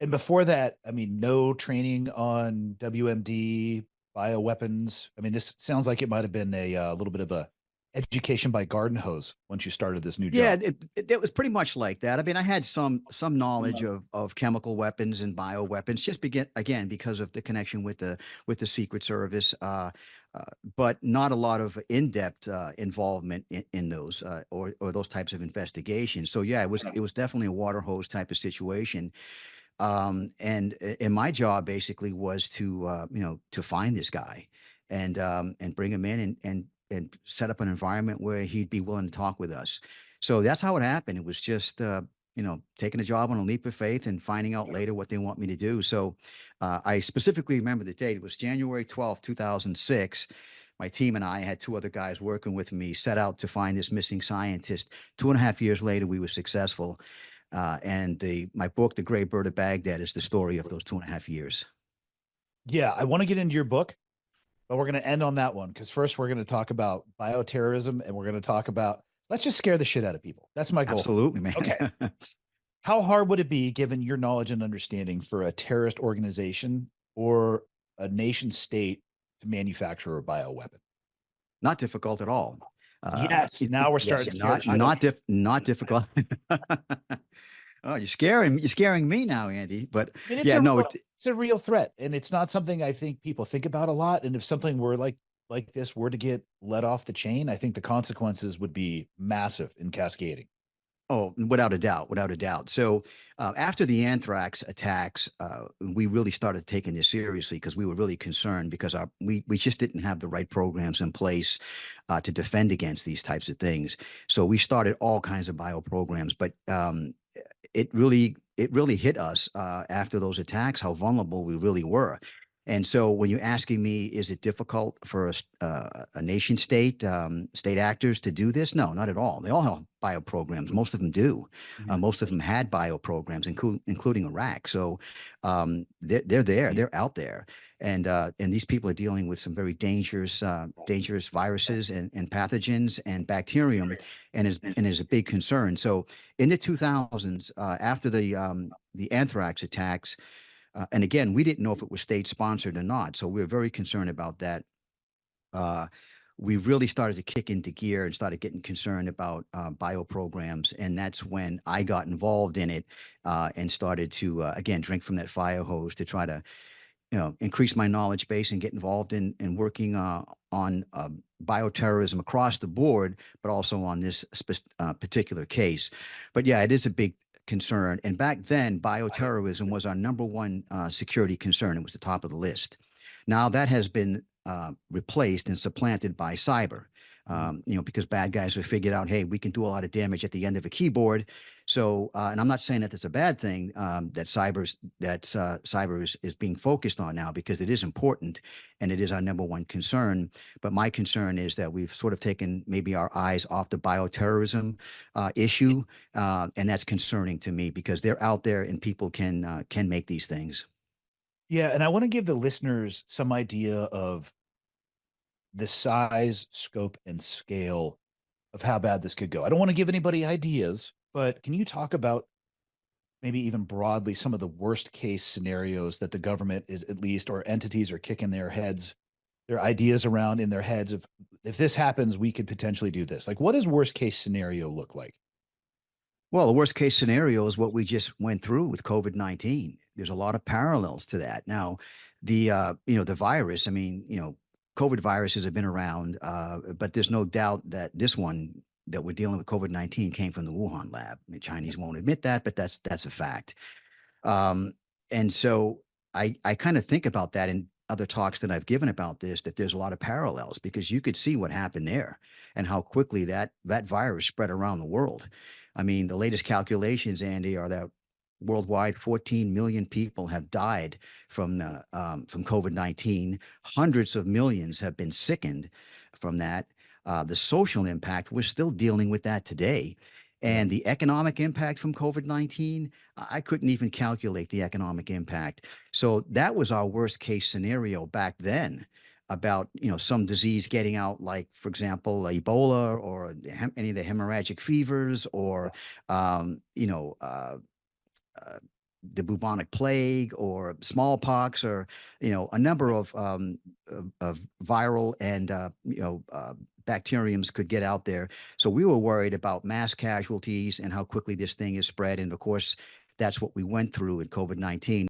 And before that, I mean, no training on WMD, bioweapons. I mean, this sounds like it might have been a little bit of a education by garden hose once you started this new Yeah, job. it was pretty much like that. I mean, I had some knowledge of chemical weapons and bioweapons, just begin again because of the connection with the Secret Service, but not a lot of in-depth involvement in those or those types of investigations. So yeah, it was definitely a water hose type of situation. And my job basically was to to find this guy and bring him in and set up an environment where he'd be willing to talk with us. So that's how it happened. It was just taking a job on a leap of faith and finding out later what they want me to do. So I specifically remember the date. It was January 12th, 2006. My team and I had two other guys working with me, set out to find this missing scientist. 2.5 years later, we were successful. And my book, The Gray Bird of Baghdad, is the story of those 2.5 years. Yeah, I want to get into your book, but we're going to end on that one because first we're going to talk about bioterrorism and we're going to talk about let's just scare the shit out of people. That's my goal. Absolutely, man. Okay. How hard would it be, given your knowledge and understanding, for a terrorist organization or a nation state to manufacture a bioweapon? Not difficult at all. Yes, now we're Yes, starting to scare the shit out of people. not difficult. Oh, you're scaring me now, Andy. But I mean, yeah, no, it's a real threat, and it's not something I think people think about a lot. And if something were like this were to get let off the chain, I think the consequences would be massive and cascading. oh, without a doubt, without a doubt. So after the anthrax attacks, we really started taking this seriously because we were really concerned because we just didn't have the right programs in place to defend against these types of things. So we started all kinds of bio programs, but it really hit us after those attacks how vulnerable we really were. And so when you're asking me, is it difficult for a nation state, state actors to do this? No, not at all. They all have bio programs. Most of them do. Mhm. Most of them had bio programs, including Iraq. So they're there. They're out there. And these people are dealing with some very dangerous viruses and pathogens and bacterium, and is a big concern. So in the 2000s, after the anthrax attacks, and again, we didn't know if it was state sponsored or not, so we were very concerned about that. Uh, we really started to kick into gear and started getting concerned about bio programs, and that's when I got involved in it and started to again drink from that fire hose to try to increase my knowledge base and get involved in working on bioterrorism across the board, but also on this particular case. But yeah, it is a big concern. And back then, bioterrorism was our number one security concern. It was the top of the list. Now that has been replaced and supplanted by cyber. Mhm. Because bad guys have figured out, hey, we can do a lot of damage at the end of a keyboard. So, and I'm not saying that that's a bad thing cyber is being focused on now because it is important and it is our number one concern. But my concern is that we've sort of taken maybe our eyes off the bioterrorism issue, and that's concerning to me because they're out there and people can make these things. Yeah, and I want to give the listeners some idea of the size, scope, and scale of how bad this could go. I don't want to give anybody ideas, but can you talk about maybe even broadly some of the worst case scenarios that the government is at least or entities are kicking their ideas around in their heads of if this happens, we could potentially do this. Like, what does worst case scenario look like? Well, the worst case scenario is what we just went through with COVID-19. There's a lot of parallels to that. Now, the virus, I mean, COVID viruses have been around, but there's no doubt that this one that we're dealing with, COVID-19, came from the Wuhan lab. The Chinese won't admit that, but that's a fact. Um, and so I kind of think about that in other talks that I've given about this, that there's a lot of parallels because you could see what happened there and how quickly that virus spread around the world. I mean, the latest calculations, Andy, are that worldwide 14 million people have died from COVID-19. Hundreds of millions have been sickened from that. The social impact, we're still dealing with that today. Yeah. And the economic impact from COVID-19, I couldn't even calculate the economic impact. So that was our worst case scenario back then about, some disease getting out, like, for example, Ebola or any of the hemorrhagic fevers or, um, you know, uh, uh, the bubonic plague or smallpox, or a number of viral and bacteriums could get out there. So we were worried about mass casualties and how quickly this thing is spread. And of course, that's what we went through in COVID-19.